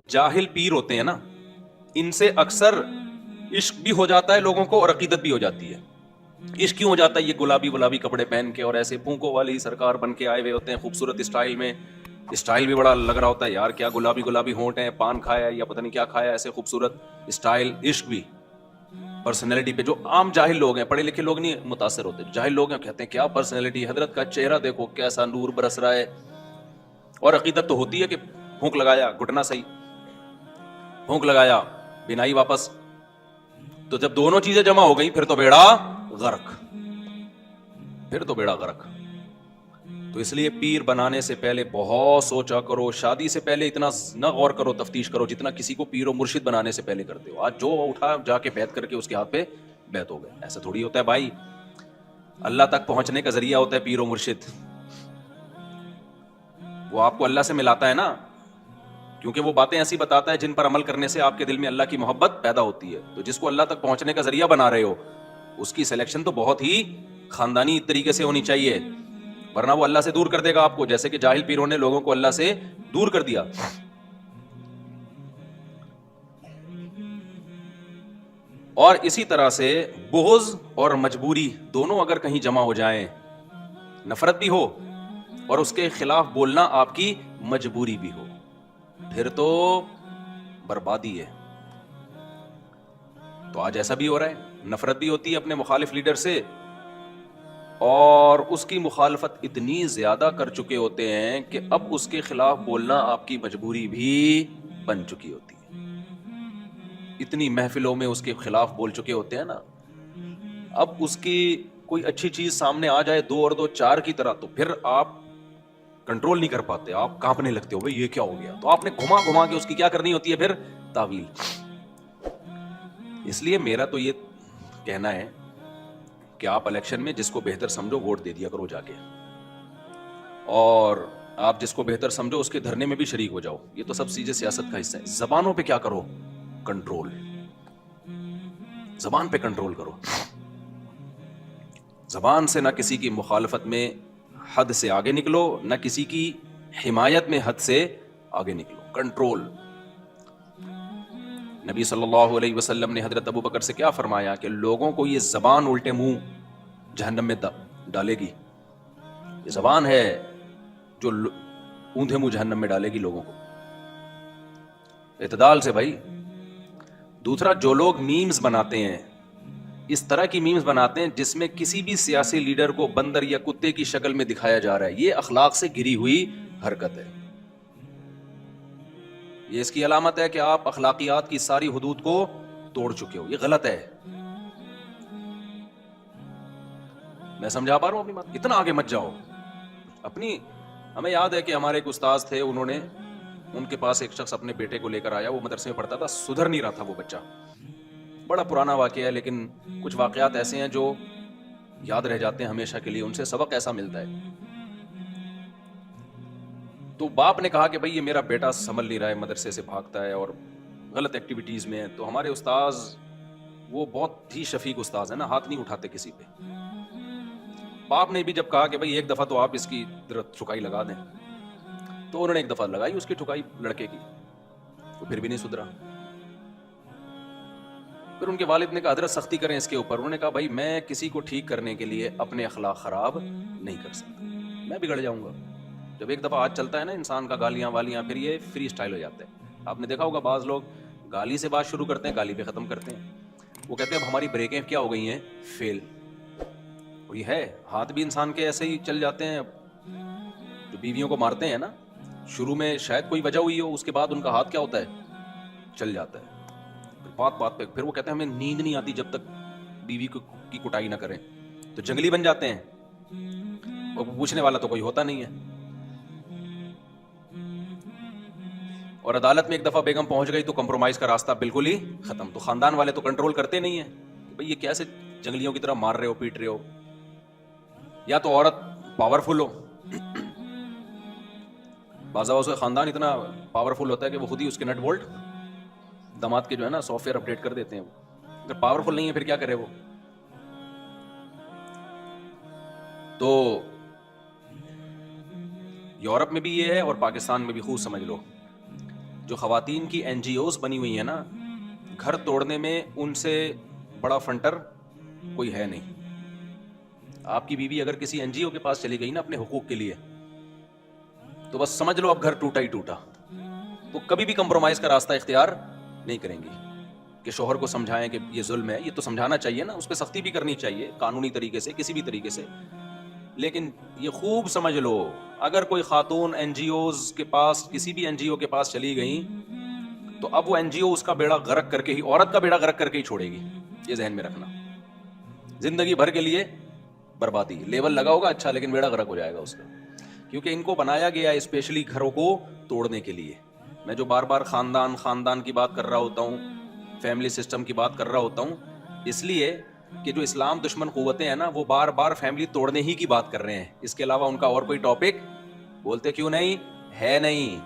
جاہل پیر ہوتے ہیں نا، ان سے اکثر عشق بھی ہو جاتا ہے لوگوں کو اور عقیدت بھی ہو جاتی ہے. عشق کیوں ہو جاتا ہے؟ یہ گلابی گلابی کپڑے پہن کے اور ایسے پھونکوں والی سرکار بن کے آئے ہوئے ہوتے ہیں خوبصورت اسٹائل میں. اسٹائل بھی بڑا لگ رہا ہوتا ہے یار، کیا گلابی گلابی ہونٹ ہیں، پان کھایا یا پتہ نہیں کیا کھایا، ایسے خوبصورت اسٹائل. عشق بھی پرسنالٹی پہ. جو عام جاہل لوگ ہیں، پڑھے لکھے لوگ نہیں متاثر ہوتے، جاہل لوگ ہیں کہتے ہیں کیا پرسنالٹی، حضرت کا چہرہ دیکھو کیسا نور برس رہا ہے. اور عقیدت تو ہوتی ہے کہ پھونک لگایا گھٹنا صحیح، پھونک لگایا بینائی واپس. تو جب دونوں چیزیں جمع ہو گئی پھر تو بیڑا غرق، پھر تو بیڑا غرق. تو اس لیے پیر بنانے سے پہلے بہت سوچا کرو، شادی سے پہلے اتنا نہ غور کرو تفتیش کرو جتنا کسی کو پیر و مرشد بنانے سے پہلے کرتے ہو. آج جو اٹھا جا کے بیعت کر کے اس کے ہاتھ پہ بیعت ہو گئے. ایسا تھوڑی ہوتا ہے بھائی. اللہ تک پہنچنے کا ذریعہ ہوتا ہے پیر و مرشد. وہ آپ کو اللہ سے ملاتا ہے نا، کیونکہ وہ باتیں ایسی بتاتا ہے جن پر عمل کرنے سے آپ کے دل میں اللہ کی محبت پیدا ہوتی ہے. تو جس کو اللہ تک پہنچنے کا ذریعہ بنا رہے ہو اس کی سلیکشن تو بہت ہی خاندانی طریقے سے ہونی چاہیے، ورنہ وہ اللہ سے دور کر دے گا آپ کو، جیسے کہ جاہل پیروں نے لوگوں کو اللہ سے دور کر دیا. اور اسی طرح سے بغض اور مجبوری دونوں اگر کہیں جمع ہو جائیں، نفرت بھی ہو اور اس کے خلاف بولنا آپ کی مجبوری بھی ہو، پھر تو بربادی ہے. تو آج ایسا بھی ہو رہا ہے، نفرت بھی ہوتی ہے اپنے مخالف لیڈر سے اور اس کی مخالفت اتنی زیادہ کر چکے ہوتے ہیں کہ اب اس کے خلاف بولنا آپ کی مجبوری بھی بن چکی ہوتی ہے. اتنی محفلوں میں اس کے خلاف بول چکے ہوتے ہیں نا، اب اس کی کوئی اچھی چیز سامنے آ جائے 2 اور 2 4 کی طرح تو پھر آپ کنٹرول نہیں کر پاتے، آپ کانپنے لگتے ہو بھئی یہ کیا ہو گیا. تو آپ نے گھما گھما کے اس کی کیا کرنی ہوتی ہے پھر؟ تعویل. اس لیے میرا تو یہ کہنا ہے کہ آپ الیکشن میں جس کو بہتر سمجھو ووٹ دے دیا کرو جا کے، اور آپ جس کو بہتر سمجھو اس کے دھرنے میں بھی شریک ہو جاؤ. یہ تو سب چیزیں سیاست کا حصہ ہے. زبانوں پہ کیا کرو؟ کنٹرول. زبان پہ کنٹرول کرو. زبان سے نہ کسی کی مخالفت میں حد سے آگے نکلو، نہ کسی کی حمایت میں حد سے آگے نکلو. کنٹرول. نبی صلی اللہ علیہ وسلم نے حضرت ابو بکر سے کیا فرمایا کہ لوگوں کو یہ زبان الٹے منہ جہنم میں ڈالے گی. یہ زبان ہے جو اونھے منہ جہنم میں ڈالے گی لوگوں کو. اعتدال سے بھائی. دوسرا، جو لوگ میمز بناتے ہیں، اس طرح کی میمز بناتے ہیں جس میں کسی بھی سیاسی لیڈر کو بندر یا کتے کی شکل میں دکھایا جا رہا ہے، یہ اخلاق سے گری ہوئی حرکت ہے. یہ اس کی علامت ہے کہ آپ اخلاقیات کی ساری حدود کو توڑ چکے ہو. یہ غلط ہے. میں سمجھا پا رہا ہوں اپنی بات؟ اتنا آگے مت جاؤ. ہمیں یاد ہے کہ ہمارے ایک استاذ تھے، ان کے پاس ایک شخص اپنے بیٹے کو لے کر آیا، وہ مدرسے میں پڑھتا تھا، سدھر نہیں رہا تھا وہ بچہ. بڑا پرانا واقعہ ہے لیکن کچھ واقعات ایسے ہیں جو یاد رہ جاتے ہیں ہمیشہ کے لیے، ان سے سبق ایسا ملتا ہے. تو باپ نے کہا کہ بھائی یہ میرا بیٹا سنبھل نہیں رہا ہے، مدرسے سے بھاگتا ہے اور غلط ایکٹیویٹیز میں ہے. تو ہمارے استاذ وہ بہت ہی شفیق استاذ ہیں نا، ہاتھ نہیں اٹھاتے کسی پہ. باپ نے بھی جب کہا کہ بھائی ایک دفعہ تو آپ اس کی ٹھکائی لگا دیں، تو انہوں نے ایک دفعہ لگائی اس کی ٹھکائی لڑکے کی، تو پھر بھی نہیں سدھرا. پھر ان کے والد نے کہا حضرت سختی کریں اس کے اوپر. انہوں نے کہا بھائی میں کسی کو ٹھیک کرنے کے لیے اپنے اخلاق خراب نہیں کر سکتا، میں بگڑ جاؤں گا. جب ایک دفعہ ہاتھ چلتا ہے نا انسان کا گالیاں والیاں، پھر یہ فری سٹائل ہو جاتا ہے. آپ نے دیکھا ہوگا بعض لوگ گالی سے بات شروع کرتے ہیں، گالی پہ ختم کرتے ہیں. وہ کہتے ہیں اب ہماری بریکیں کیا ہو گئی ہیں؟ فیل. وہی ہے، ہاتھ بھی انسان کے ایسے ہی چل جاتے ہیں. جو بیویوں کو مارتے ہیں نا، شروع میں شاید کوئی وجہ ہوئی ہو، اس کے بعد ان کا ہاتھ کیا ہوتا ہے؟ چل جاتا ہے. بات بات پہ پھر وہ کہتے ہیں ہمیں نیند نہیں آتی جب تک بیوی کی کٹائی نہ کریں. تو جنگلی بن جاتے ہیں اور پوچھنے والا تو کوئی ہوتا نہیں ہے. اور عدالت میں ایک دفعہ بیگم پہنچ گئی تو کمپرومائز کا راستہ بالکل ہی ختم. تو خاندان والے تو کنٹرول کرتے نہیں ہیں کہ بھئی یہ کیسے جنگلیوں کی طرح مار رہے ہو، پیٹ رہے ہو. یا تو عورت پاورفل ہو، بعض اوقات خاندان اتنا پاورفل ہوتا ہے کہ وہ خود ہی اس کے نٹ بولٹ داماد کے جو ہے نا سافٹ ویئر اپڈیٹ کر دیتے ہیں. اگر پاورفل نہیں ہے پھر کیا کرے وہ؟ تو یورپ میں بھی یہ ہے اور پاکستان میں بھی، خوب سمجھ لو جو خواتین کی NGOs بنی ہوئی ہیں نا, گھر توڑنے میں ان سے بڑا فنٹر کوئی ہے نہیں. آپ کی بیوی اگر کسی NGO کے پاس چلی گئی نا اپنے حقوق کے لیے, تو بس سمجھ لو اب گھر ٹوٹا ہی ٹوٹا. وہ کبھی بھی کمپرومائز کا راستہ اختیار نہیں کریں گی کہ شوہر کو سمجھائیں کہ یہ ظلم ہے. یہ تو سمجھانا چاہیے نا, اس پہ سختی بھی کرنی چاہیے قانونی طریقے سے, کسی بھی طریقے سے. لیکن یہ خوب سمجھ لو, اگر کوئی خاتون NGOs کے پاس, کسی بھی NGO کے پاس چلی گئیں, تو اب وہ NGO اس کا بیڑا غرق کر کے ہی, عورت کا بیڑا غرق کر کے ہی چھوڑے گی. یہ ذہن میں رکھنا, زندگی بھر کے لیے بربادی. لیول لگا ہوگا اچھا, لیکن بیڑا غرق ہو جائے گا اس کا, کیونکہ ان کو بنایا گیا ہے اسپیشلی گھروں کو توڑنے کے لیے. میں جو بار بار خاندان کی بات کر رہا ہوتا ہوں, فیملی سسٹم کی بات کر رہا ہوتا ہوں, اس لیے کہ جو اسلام دشمن قوتیں ہیں نا, وہ بار بار فیملی توڑنے ہی کی بات کر رہے ہیں. اس کے علاوہ ان کا اور کوئی ٹاپک بولتے کیوں نہیں ہے نہیں.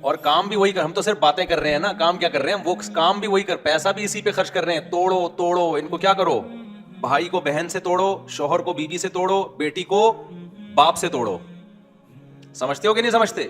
اور کام بھی وہی کر, ہم تو صرف باتیں کر رہے ہیں نا, کام کیا کر رہے ہیں ہم, وہ کام بھی وہی کر, پیسہ بھی اسی پہ خرچ کر رہے ہیں. توڑو ان کو, کیا کرو, بھائی کو بہن سے توڑو, شوہر کو بیوی سے توڑو, بیٹی کو باپ سے توڑو. سمجھتے ہو کہ نہیں سمجھتے؟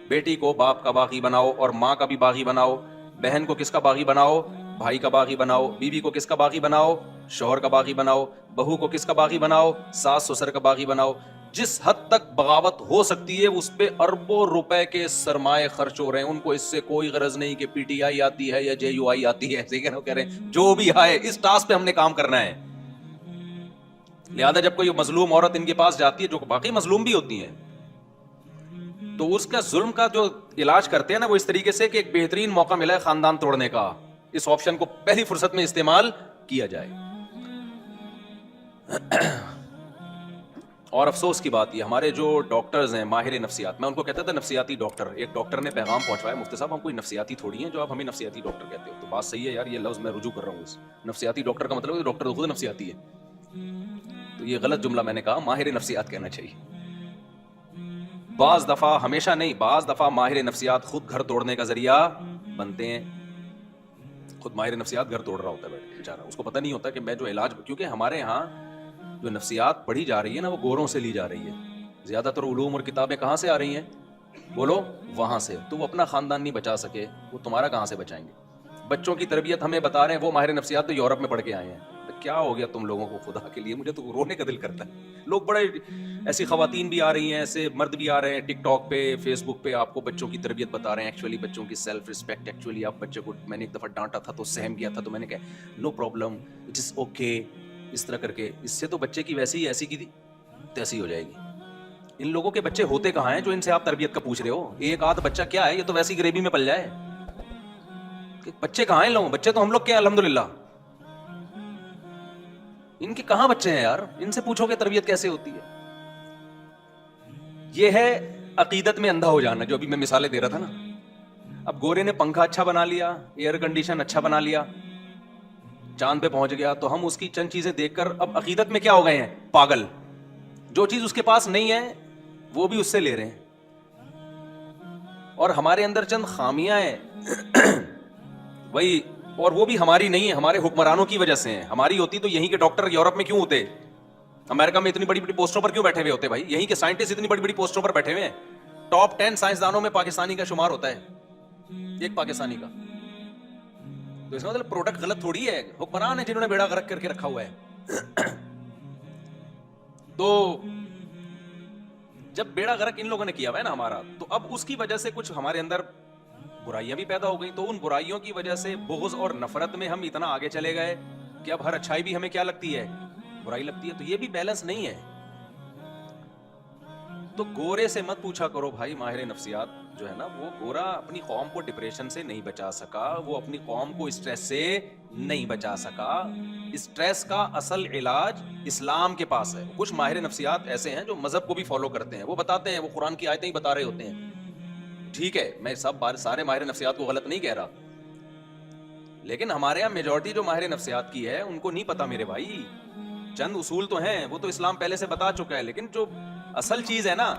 بیٹی کو باپ کا باغی بناؤ اور ماں کا بھی باغی بناؤ. بہن کو کس کا باغی بناؤ؟ بھائی کا باغی بناؤ. بیوی کو کس کا باغی بناؤ؟ شوہر کا باغی بناؤ. بہو کو کس کا باغی بناؤ؟ ساس سسر کا باغی بناؤ. جس حد تک بغاوت ہو سکتی ہے اس پہ اربوں روپے کے سرمائے خرچ ہو رہے ہیں. ان کو اس سے کوئی غرض نہیں کہ PTI آتی ہے یا JUI آتی ہے, ایسے کہہ رہے ہیں جو بھی آئے, اس ٹاسک پہ ہم نے کام کرنا ہے. لہذا جب کوئی مظلوم عورت ان کے پاس جاتی ہے, جو باقی مظلوم بھی ہوتی ہیں, تو اس کا ظلم کا جو علاج کرتے ہیں نا, وہ اس طریقے سے کہ ایک بہترین موقع ملا ہے خاندان توڑنے کا, اس آپشن کو پہلی فرصت میں استعمال کیا جائے. اور افسوس کی بات یہ, ہمارے جو ڈاکٹرز ہیں ماہر نفسیات, میں ان کو کہتا تھا نفسیاتی ڈاکٹر. ایک ڈاکٹر نے پیغام پہنچوایا, مفتی صاحب ہم کوئی نفسیاتی تھوڑی ہیں جو آپ ہمیں نفسیاتی ڈاکٹر کہتے ہو. تو بات صحیح ہے یار, یہ لفظ میں رجوع کر رہا ہوں. اس نفسیاتی ڈاکٹر کا مطلب ہے ڈاکٹر خود نفسیاتی ہے, تو یہ غلط جملہ میں نے کہا, ماہر نفسیات کہنا چاہیے. بعض دفعہ, ہمیشہ نہیں, بعض دفعہ ماہر نفسیات خود گھر توڑنے کا ذریعہ بنتے ہیں. خود ماہر نفسیات گھر توڑ رہا ہوتا ہے بیٹھ کے بیچارہ, اس کو پتہ نہیں ہوتا کہ میں جو علاج, کیونکہ ہمارے ہاں جو نفسیات پڑھی جا رہی ہے نا, وہ گوروں سے لی جا رہی ہے. زیادہ تر علوم اور کتابیں کہاں سے آ رہی ہیں, بولو, وہاں سے. تو وہ اپنا خاندان نہیں بچا سکے, وہ تمہارا کہاں سے بچائیں گے؟ بچوں کی تربیت ہمیں بتا رہے ہیں وہ ماہر نفسیات تو یورپ میں پڑھ کے آئے ہیں. کیا ہو گیا تم لوگوں کو خدا کے لیے, مجھے تو رونے کا دل کرتا ہے. لوگ بڑے, ایسی خواتین بھی آ رہی ہیں, ایسے مرد بھی آ رہے ہیں ٹک ٹاک پہ, فیس بک پہ, آپ کو بچوں کی تربیت بتا رہے ہیں. ایکچولی بچوں کی سیلف رسپیکٹ, ایکچولی آپ بچے کو, میں نے ایک دفعہ ڈانٹا تھا تو سہم گیا تھا, تو میں نے کہا no problem, it is okay, اس طرح کر کے. اس سے تو بچے کی ویسی ہی ایسی کی تھی تیسی ہو جائے گی. ان لوگوں کے بچے ہوتے کہاں ہیں جو ان سے آپ تربیت کا پوچھ رہے ہو؟ ایک آدھ بچہ کیا ہے, یہ تو ویسی گریوی میں پل جائے. بچے کہاں ہیں لوگوں, بچے تو ہم لوگ کے ہیں الحمدللہ. ان کے کہاں بچے ہیں یار, ان سے پوچھو کہ تربیت کیسے ہوتی ہے. یہ ہے عقیدت میں اندھا ہو جانا, جو ابھی میں مثالیں دے رہا تھا نا. اب گورے نے پنکھا اچھا بنا لیا, ایئر کنڈیشن اچھا بنا لیا, چاند پہ پہنچ گیا, تو ہم اس کی چند چیزیں دیکھ کر اب عقیدت میں کیا ہو گئے ہیں, پاگل. جو چیز اس کے پاس نہیں ہے وہ بھی اس سے لے رہے ہیں. اور ہمارے اندر چند خامیاں ہیں وہی, اور وہ بھی ہماری نہیں ہے, ہمارے حکمرانوں کی وجہ سے ہیں. ہماری ہوتی تو یہیں کے ڈاکٹر یورپ میں کیوں ہوتے, امریکہ میں اتنی بڑی بڑی پوسٹوں پر کیوں بیٹھے ہوئے ہوتے بھائی. یہیں کے سائنٹسٹ اتنی بڑی بڑی پوسٹوں پر بیٹھے ہوئے ہیں. ٹاپ 10 سائنسدانوں میں پاکستانی کا شمار ہوتا ہے, ایک پاکستانی کا. تو اس کا مطلب پروڈکٹ غلط تھوڑی ہے, حکمران ہیں جنہوں نے بیڑا غرق کر کے رکھا ہوا ہے. تو جب بیڑا غرق ان لوگوں نے کیا ہوا ہے نا ہمارا, تو اب اس کی وجہ سے کچھ ہمارے اندر برائیاں بھی پیدا ہو گئی. تو ان برائیوں کی وجہ سے بغض اور نفرت میں ہم اتنا آگے چلے گئے کہ اب ہر اچھائی بھی ہمیں کیا لگتی ہے, برائی لگتی ہے. تو یہ بھی بیلنس نہیں ہے. تو گورے سے مت پوچھا کرو بھائی, ماہر نفسیات جو ہے نا, وہ گورا اپنی قوم کو ڈپریشن سے نہیں بچا سکا, وہ اپنی قوم کو اسٹریس سے نہیں بچا سکا. اسٹریس کا اصل علاج اسلام کے پاس ہے. کچھ ماہر نفسیات ایسے ہیں جو مذہب کو بھی فالو کرتے ہیں, وہ بتاتے ہیں, وہ قرآن کی آیتیں ہی بتا رہے ہوتے ہیں. ٹھیک ہے, میں سارے ماہر نفسیات کو غلط نہیں کہہ رہا, لیکن ہمارے یہاں میجورٹی جو ماہر نفسیات کی ہے ان کو نہیں پتا میرے بھائی. چند اصول تو ہیں, وہ تو اسلام پہلے سے بتا چکا ہے, لیکن جو اصل چیز ہے نا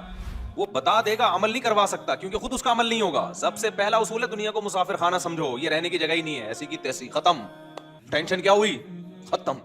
وہ بتا دے گا, عمل نہیں کروا سکتا کیونکہ خود اس کا عمل نہیں ہوگا. سب سے پہلا اصول ہے دنیا کو مسافر خانہ سمجھو, یہ رہنے کی جگہ ہی نہیں ہے, ایسی کی تیسی, ختم. ٹینشن کیا ہوئی, ختم.